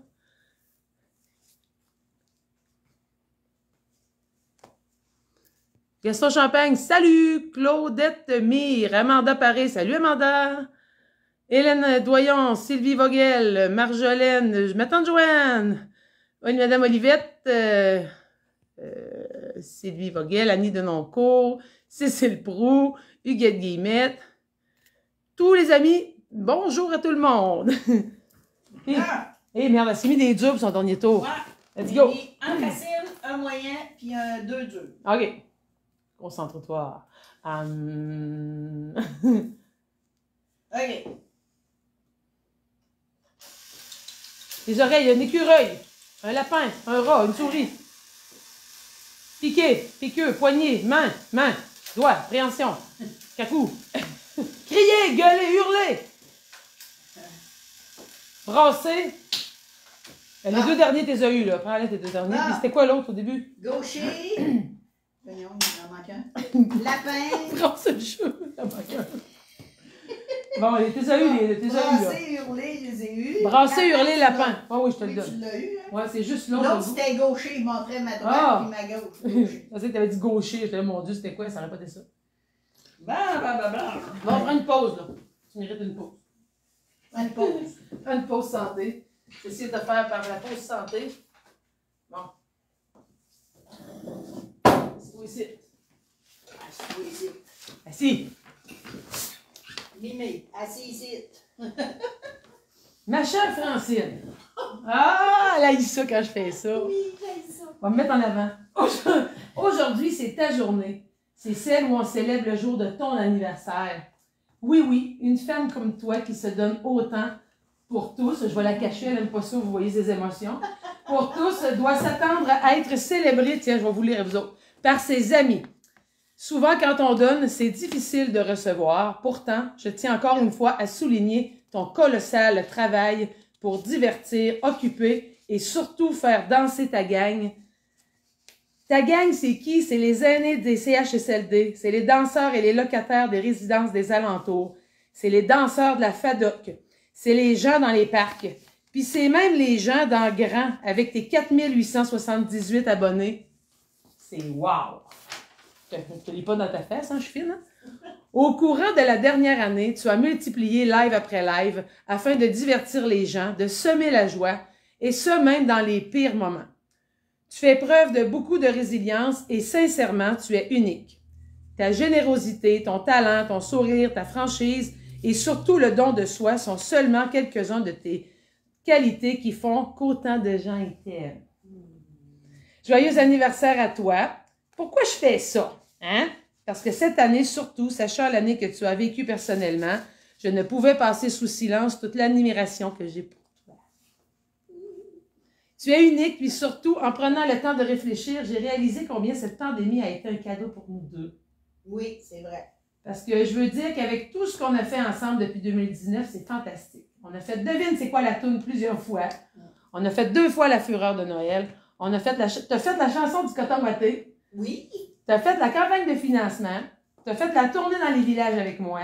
Gaston Champagne, salut! Claudette Mire, Amanda Paré, salut Amanda! Hélène Doyon, Sylvie Vogel, Marjolaine, ma tante Joanne, Madame Olivette, Sylvie Vogel, Annie Denoncourt, Cécile Proux, Huguette Guillemette, tous les amis, bonjour à tout le monde! Merde, elle s'est mis des durs pour son dernier tour. Ouais. Let's go! Un facile, un moyen, puis un 2 dur. OK. Concentre-toi. OK. Les oreilles, un écureuil, un lapin, un rat, une souris. Piqué, piqueux, poignet, main, doigt, préhension, cacou. Crier, gueuler, hurler. Brasser. Les deux derniers, t'es as eu, là. Prends-les, tes deux derniers. Puis c'était quoi l'autre au début? Gaucher. Voyons, il en manque un. Lapin. Brasser le cheveu, il en manque un. Bon, t'es as eu, là. Brasser, hurler, je les ai eus. Brasser, hurler, tu lapin. l'as. Ah oui, je te le Oui, donne. tu l'as eu, hein? Ouais, c'est juste l'autre. L'autre, c'était gaucher. Il montrait ma droite Ah. et ma gauche. Je pensais que t'avais dit gaucher. J'étais là, mon Dieu, c'était quoi? Ça aurait pas été ça. Blablabla. Bon, on prend une pause, là. Tu mérites une pause. Une pause. Prends une pause santé. J'essaie de te faire par la pause santé. Bon. C'est ici. Assis ici. Assis. Mimé, assis ici. Ma chère Francine. Ah, elle a eu ça quand je fais ça. Oui, j'ai ça. On va me mettre en avant. Aujourd'hui, c'est ta journée. C'est celle où on célèbre le jour de ton anniversaire. Oui, oui, une femme comme toi qui se donne autant pour tous, je vais la cacher, elle n'aime pas ça, vous voyez ses émotions, pour tous, doit s'attendre à être célébrée, tiens, je vais vous lire vous autres, par ses amis. Souvent, quand on donne, c'est difficile de recevoir. Pourtant, je tiens encore une fois à souligner ton colossal travail pour divertir, occuper et surtout faire danser ta gang. Ta gang, c'est qui? C'est les aînés des CHSLD, c'est les danseurs et les locataires des résidences des alentours, c'est les danseurs de la FADOC, c'est les gens dans les parcs, puis c'est même les gens dans Grand avec tes 4878 abonnés. C'est wow! Je te lis pas dans ta face, hein, je suis fine, hein? Au courant de la dernière année, tu as multiplié live après live afin de divertir les gens, de semer la joie, et ce même dans les pires moments. Tu fais preuve de beaucoup de résilience et sincèrement, tu es unique. Ta générosité, ton talent, ton sourire, ta franchise et surtout le don de soi sont seulement quelques-uns de tes qualités qui font qu'autant de gens t'aiment. Joyeux anniversaire à toi. Pourquoi je fais ça? Hein? Parce que cette année, surtout, sachant l'année que tu as vécue personnellement, je ne pouvais passer sous silence toute l'admiration que j'ai pour toi. Tu es unique, puis surtout, en prenant le temps de réfléchir, j'ai réalisé combien cette pandémie a été un cadeau pour nous deux. Oui, c'est vrai. Parce que je veux dire qu'avec tout ce qu'on a fait ensemble depuis 2019, c'est fantastique. On a fait Devine c'est quoi la toune plusieurs fois. On a fait 2 fois la fureur de Noël. On a fait t'as fait la chanson du coton watté. Oui. Tu as fait la campagne de financement. Tu as fait la tournée dans les villages avec moi.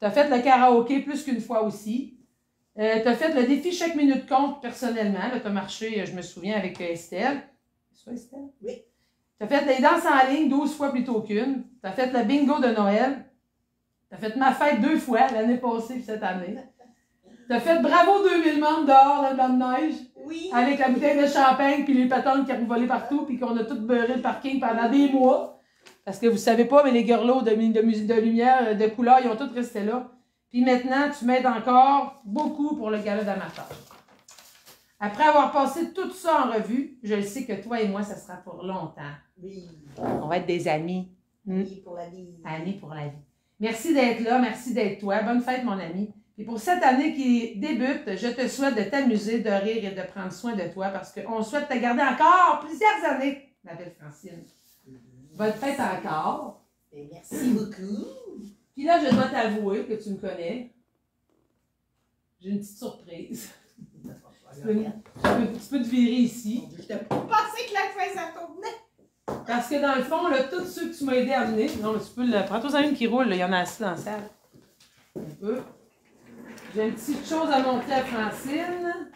Tu as fait le karaoké plus qu'une fois aussi. Tu as fait le défi chaque minute compte personnellement. Là, tu as marché, je me souviens, avec Estelle. C'est ça, Estelle? Oui. Tu as fait les danses en ligne 12 fois plutôt qu'une. Tu as fait le bingo de Noël. Tu as fait ma fête 2 fois, l'année passée et cette année. Tu as fait bravo 2000 membres dehors dans le banc de neige. Oui. Avec la bouteille de champagne puis les patentes qui ont volé partout puis qu'on a tout beurré le parking pendant des mois. Parce que vous savez pas, mais les gurlots de lumière, de couleur, ils ont tous resté là. Puis maintenant, tu m'aides encore beaucoup pour le gala d'amateur. Après avoir passé tout ça en revue, je le sais que toi et moi, ça sera pour longtemps. Oui. On va être des amis. Oui, pour la vie. Amis pour la vie. Merci d'être là, merci d'être toi. Bonne fête, mon ami. Et pour cette année qui débute, je te souhaite de t'amuser, de rire et de prendre soin de toi parce qu'on souhaite te garder encore plusieurs années, ma belle Francine. Bonne fête encore. Et merci beaucoup. Puis là, je dois t'avouer que tu me connais. J'ai une petite surprise. Tu peux te virer ici. Je t'ai pas pensé que la fête ça tournait. Parce que dans le fond, là, tous ceux que tu m'as aidé à amener, non, mais tu peux le prendre. Prends-toi une qui roule, là, il y en a assez dans la salle. Un peu. J'ai une petite chose à montrer à Francine.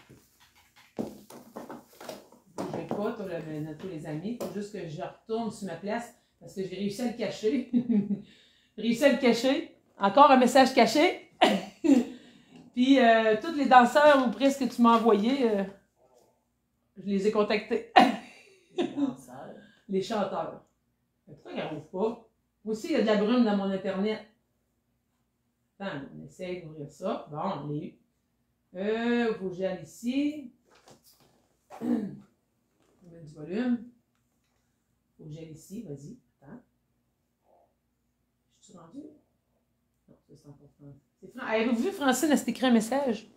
Je vais pas, tous les amis. Il faut juste que je retourne sur ma place parce que j'ai réussi à le cacher. J'ai réussi à le cacher. Encore un message caché. Puis, tous les danseurs ou presque que tu m'as envoyés, je les ai contactés. Les danseurs. Les chanteurs. Mais pourquoi ils n'arrivent pas? Moi aussi, il y a de la brume dans mon Internet. Attends, on essaye d'ouvrir ça. Bon, on l'a eu. Faut que j'aille ici. On met du volume. Faut que j'aille ici. Vas-y. Attends. Je suis rendu? Non, c'est 100%. Avez-vous vu, Francine, elle s'est écrit un message?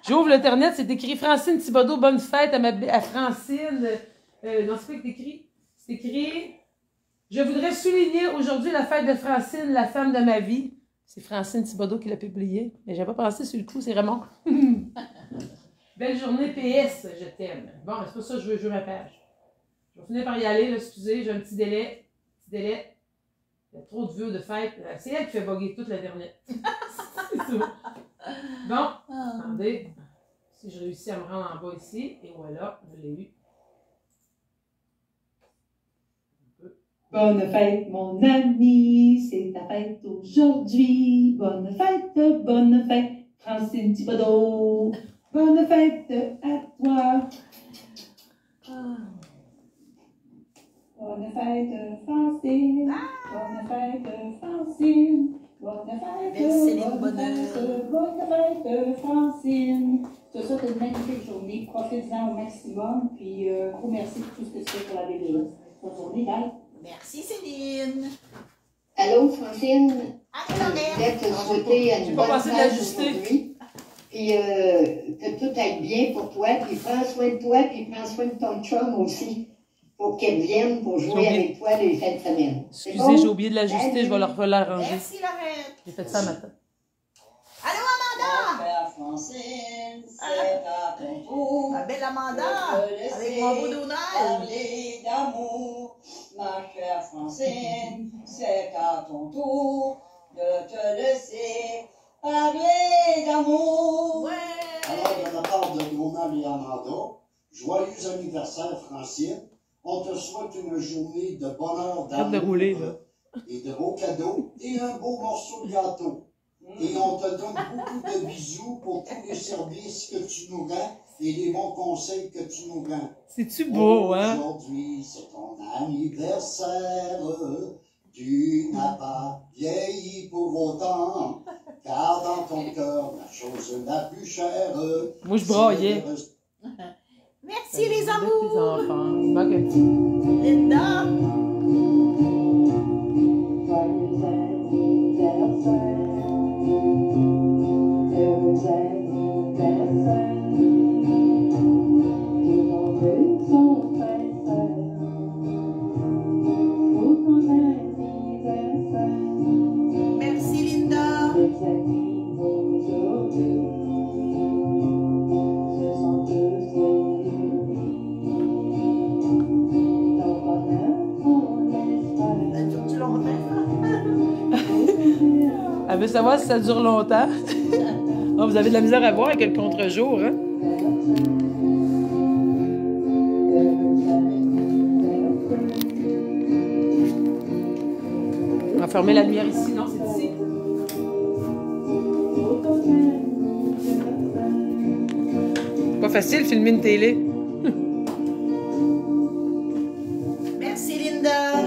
J'ouvre l'Internet, c'est écrit Francine Thibodeau, bonne fête à Francine. Non, c'est pas écrit. C'est écrit je voudrais souligner aujourd'hui la fête de Francine, la femme de ma vie. C'est Francine Thibodeau qui l'a publié. Mais j'avais pas pensé sur le coup, c'est Raymond. Belle journée, PS, je t'aime. Bon, c'est pas ça que je veux jouer ma page. Je vais finir par y aller, là, excusez, j'ai un petit délai. Il y a trop de vues de fête. C'est elle qui fait bugger toute l'Internet. C'est tout. Bon, attendez. Si je réussis à me rendre en bas ici, et voilà, je l'ai eu. Bonne fête, mon ami, c'est ta fête aujourd'hui. Bonne fête, Francine Thibodeau. Bonne fête à toi. Bonne fête, Francine. Bonne fête, Francine. Bonne fête, bonne fête, Francine. Je te souhaite une magnifique journée. Profite-en au maximum. Puis, gros merci pour tout ce que tu fais pour la BBS. Bonne journée, bye. Merci Céline. Allô, Francine? Allô, Je voulais te souhaiter une bonne fête aujourd'hui. Puis que tout aille bien pour toi. Puis prends soin de toi. Puis prends soin de ton chum aussi. Pour qu'elle vienne pour jouer avec toi les fins de semaine. Excusez, bon? j'ai oublié de l'ajuster. Je vais leur l'arranger. Merci Lorette. J'ai fait ça matin. Allô Amanda. Père Francine, c'est à ton tour. Ma belle Amanda. de te laisser Avec mon beau Donald. parler d'amour. Ma chère Francine, c'est à ton tour de te laisser parler d'amour. Ouais. Alors, de la part de Donald et Amanda, joyeux anniversaire, Francine. On te souhaite une journée de bonheur, Hâte de rouler, là. et de beaux cadeaux et un beau morceau de gâteau. Et on te donne beaucoup de bisous pour tous les services que tu nous rends et les bons conseils que tu nous rends. C'est-tu beau, hein? Aujourd'hui, c'est ton anniversaire. Tu n'as pas vieilli pour autant, car dans ton cœur, la chose la plus chère. Moi, je braillais. Merci les Les amours. enfants. Il manque un petit. Linda. Merci Linda. Tu l'as remis? Elle veut savoir si ça dure longtemps. Oh, vous avez de la misère à voir avec le contre-jour, hein? On va fermer la lumière ici, non? C'est ici. Pas facile, filmer une télé. Merci Linda.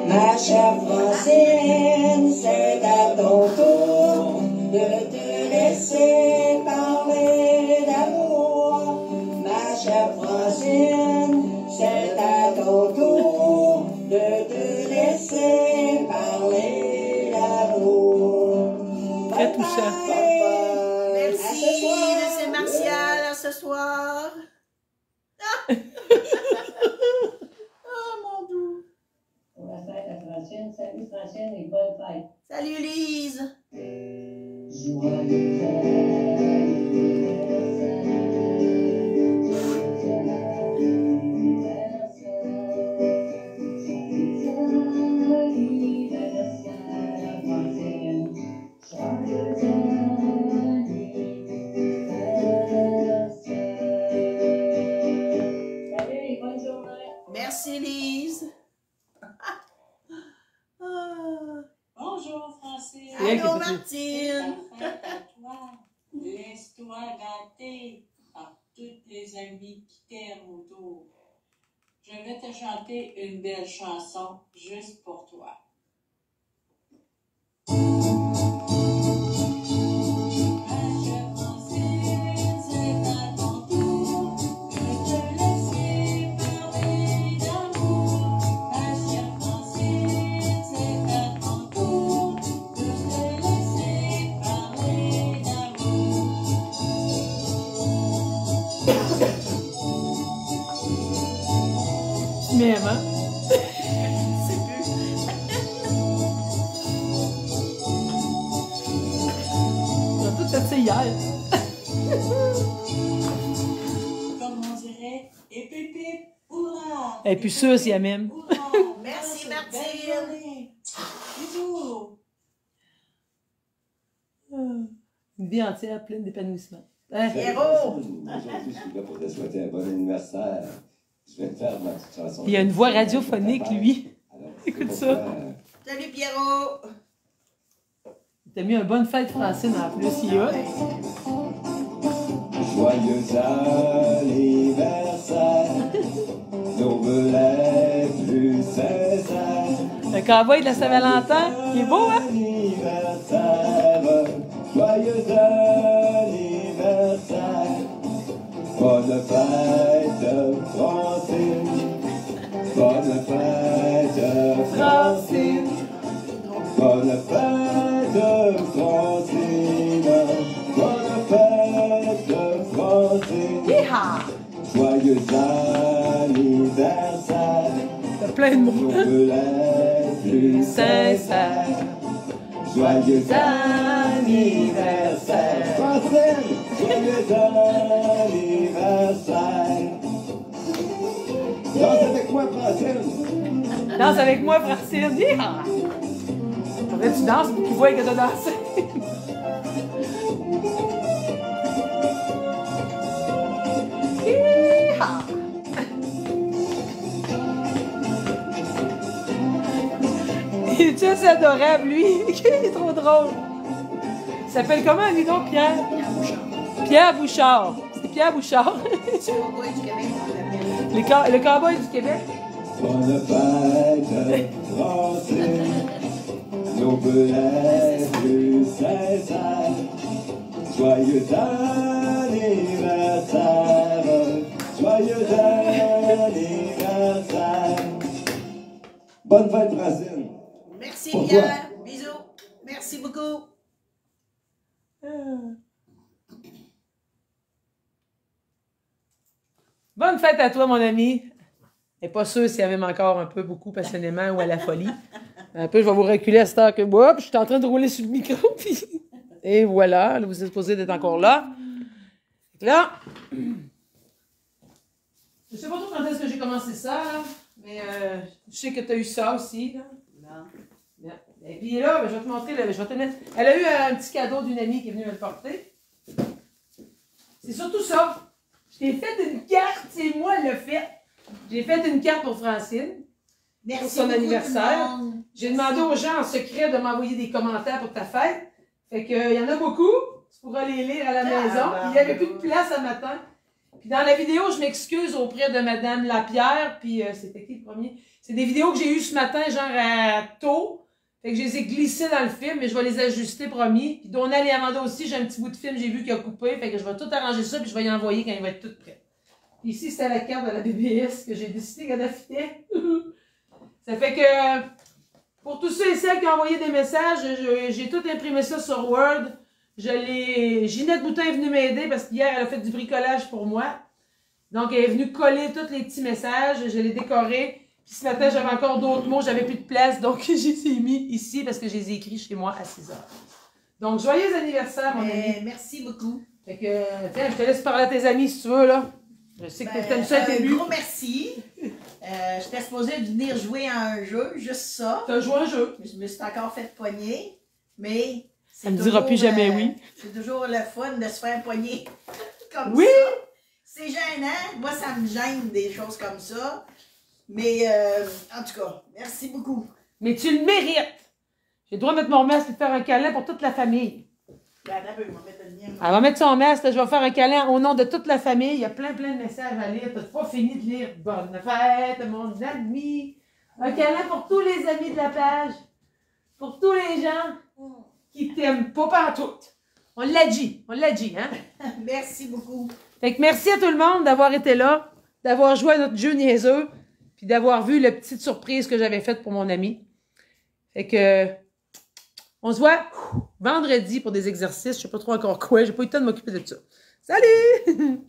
Ma chère Francine, c'est à ton tour de te laisser parler d'amour. Ma chère Francine, c'est à ton tour de te laisser parler d'amour. Très touchant. méchant. Merci, c'est Martial, à ce soir. Ah, mon doux. Pour la fête à Francine. Salut Francine et bonne fête. Salut, Lise. Salut, bonne journée. Merci, Lise. Bonjour, Francine. C'est elle qui Allô, est Martine. C'est la fête à toi. Laisse-toi gâter par toutes les amies qui t'aiment autour. Je vais te chanter une belle chanson juste pour toi. Ma chère Francine, c'est à ton tour de te laisser parler d'amour. Ma chère Francine, c'est à ton tour de te laisser parler d'amour. Mais hein? C'est plus. On a tout fait ça hier. Comme on dirait, et pip, hurrah! Elle est plus sûre si elle m'aime. Hurrah! Merci, Belle Martine. journée. Bisous! Une vie entière pleine d'épanouissement. Hein? Pierrot. Aujourd'hui, je suis là pour te souhaiter un bon anniversaire. Je vais te faire ma petite chanson. Il a une voix radiophonique, lui. Alors, Écoute c'est ça. pourquoi, Salut, Pierrot. T'as mis un bonne fête Francine en plus, il y a. Joyeux anniversaire, nos vœux plus sincères. Le cowboy de la Saint-Valentin, il est beau, hein? Anniversaire, joyeux anniversaire. Bonne fête, Francine. Bonne fête, Francine. Bonne fête, Francine. Bonne fête, Francine. Yeehaw! Joyeux anniversaire. T'as plein de mots. Nos vœux les plus sincères. Joyeux anniversaire. Francine, joyeux anniversaire. Danse avec moi, Francine. Danse avec moi, Francine. Yeehaw! Faudrait que tu danses pour qu'ils voient que t'as dansé. Yeehaw! Il est juste adorable, lui. Il est trop drôle. Il s'appelle comment, lui, donc, Pierre? Pierre Bouchard. C'est Pierre Bouchard. C'est au bout du Québec, on l'appelle. Le cowboy du Québec. Bonne fête, Francine. Nos vœux les plus sincères. Joyeux anniversaire. Joyeux anniversaire. Bonne fête, Francine. Merci, Pour Pierre. Bisous. Merci beaucoup. Bonne fête à toi, mon ami. Elle n'est pas sûre si elle m'aime encore un peu, beaucoup, passionnément ou à la folie. Un peu, je vais vous reculer à cette heure que hop, je suis en train de rouler sur le micro. Puis... Et voilà, là, vous êtes supposé d'être encore là. Là, je sais pas trop quand est-ce que j'ai commencé ça, là, mais je sais que tu as eu ça aussi. Là. Bien. Et puis là, ben, je vais te montrer, là, je vais te mettre. Elle a eu un petit cadeau d'une amie qui est venue me le porter. C'est surtout ça. Je t'ai fait une carte, c'est moi le fait. J'ai fait une carte pour Francine. Merci Pour son beaucoup, anniversaire. tout le monde. J'ai demandé aux gens en secret de m'envoyer des commentaires pour ta fête. Fait que, il y en a beaucoup. Tu pourras les lire à la maison. Puis il n'y avait plus de place à matin. Puis dans la vidéo, je m'excuse auprès de Madame Lapierre. Puis c'était qui le premier? C'est des vidéos que j'ai eues ce matin, genre à tôt. Fait que je les ai glissées dans le film, mais je vais les ajuster, promis. Puis Donald et Amanda aussi, j'ai un petit bout de film, j'ai vu qu'il a coupé. Fait que je vais tout arranger ça, puis je vais y envoyer quand il va être tout prêt. Puis ici, c'était la carte de la BBS que j'ai décidé qu'elle affichait. Ça fait que, pour tous ceux et celles qui ont envoyé des messages, j'ai tout imprimé ça sur Word. Ginette Boutin est venue m'aider parce qu'hier, elle a fait du bricolage pour moi. Donc, elle est venue coller tous les petits messages. Je l'ai décoré. Puis ce matin, j'avais encore d'autres mots. J'avais plus de place. Donc, je les ai mis ici parce que je les ai écrits chez moi à 6 heures. Donc, joyeux anniversaire, mon ami. Merci beaucoup. Fait que, tiens, je te laisse parler à tes amis si tu veux, là. Je sais que t'aimes ça être Un ému. gros merci. J'étais supposée venir jouer à un jeu, juste ça. T'as joué un jeu. Je me suis encore fait poigner, mais... Ça me dira plus jamais oui. C'est toujours le fun de se faire poigner comme oui. ça. C'est gênant. Moi, ça me gêne des choses comme ça. Mais, en tout cas, merci beaucoup. Mais tu le mérites. J'ai le droit de mettre mon masque et de faire un câlin pour toute la famille. Ben, attends un peu, je vais mettre le mien. Elle va mettre son masque, je vais faire un câlin au nom de toute la famille. Il y a plein de messages à lire. Tu n'as pas fini de lire. Bonne fête, mon ami. Un câlin pour tous les amis de la page. Pour tous les gens qui t'aiment pas partout. On l'a dit, hein? Merci beaucoup. Fait que merci à tout le monde d'avoir été là, d'avoir joué à notre jeu niaiseux, puis d'avoir vu la petite surprise que j'avais faite pour mon ami. Fait que, on se voit vendredi pour des exercices. Je sais pas trop encore quoi. J'ai pas eu le temps de m'occuper de ça. Salut!